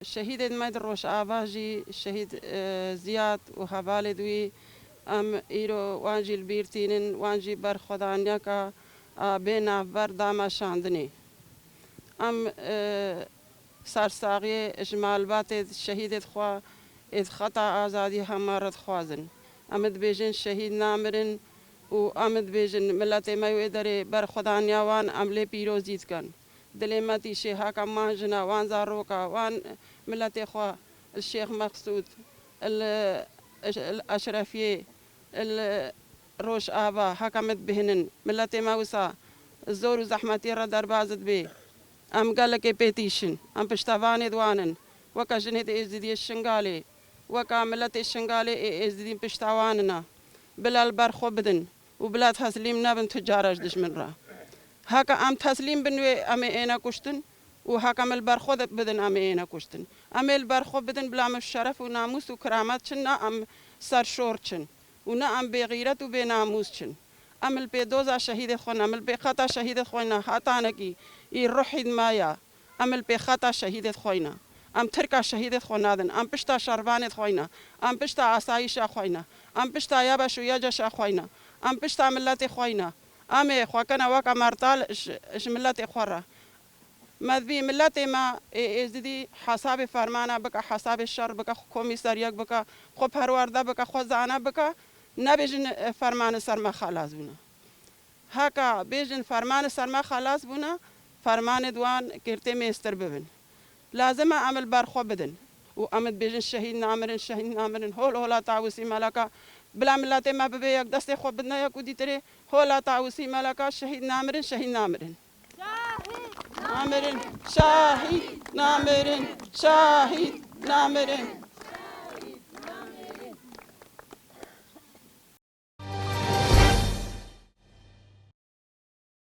شهيد مد روش آواجي شهيد زياد وهوالدوي ام ایرو وانجی البیرتینن وانجی بر خدانیا کا بنا بر دام شاندنی ام سرساقی اجمال بات شهید خوا اد خطا آزادی همارت خوازن امد بیجن شهید نامرن و امد بیجن ملت ما اداره بر خدانیا وان عمل پیروزیت کن دلمتی شیخ کمان جنا وان زاروکا وان ملت خوا الشيخ مقصود الأشرفية الروش آبا حكمت بهنن ملتي موسى الزور زحمتي را دربازت بي ام قالك بيتيشن ام بشتافاني دوانن وكا جنيد ازدي الشنغالي وكا ملتي الشنغالي ازدي بشتاواننا بلا البرخو بدن وبلا تسليم نبن تجارج دشمن را هكا ام تسليم بنوي ام اينا كشتن وهكم البرخو بدن ام اينا كشتن ام البرخو بدن بلا الشرف وناموس وكرامات شنا ام سرشورچن ونا ام بغیرت و بناموسچن ام البيدوزا شهيد خونا ام البخطا شهيد خونا هاتانكي اي روحيد مايا ام البخطا شهيد خونا ام تركا شهيد خونا دن ام بشتا شربان خونا ام بشتا عصايش خونا ام بشتا يابش ويجش خونا ام بشتا ملت خونا ام خوكنا وكا مرتال اش ملت خورا مذبي ملتي ما ازدي حساب فرمانه بك حساب الشر بك كوميساريك بك خو پرورده بك خو زانه بك نبيجن فرمان سرما خلاص بنا هكا بيجن فرمان سرما خلاص بنا فرمان دوان كرتي ميستر ببن لازم اعمل برخو بدن وامد بيجن شهيد نامرن هول هولا تعوسي ملكا بلا ملتي ما ببيك دستي خو بدنا يك ودي تري هولا تعوسي ملكا شهيد نامرن نامرن شاهد نامرن شاهد نامرن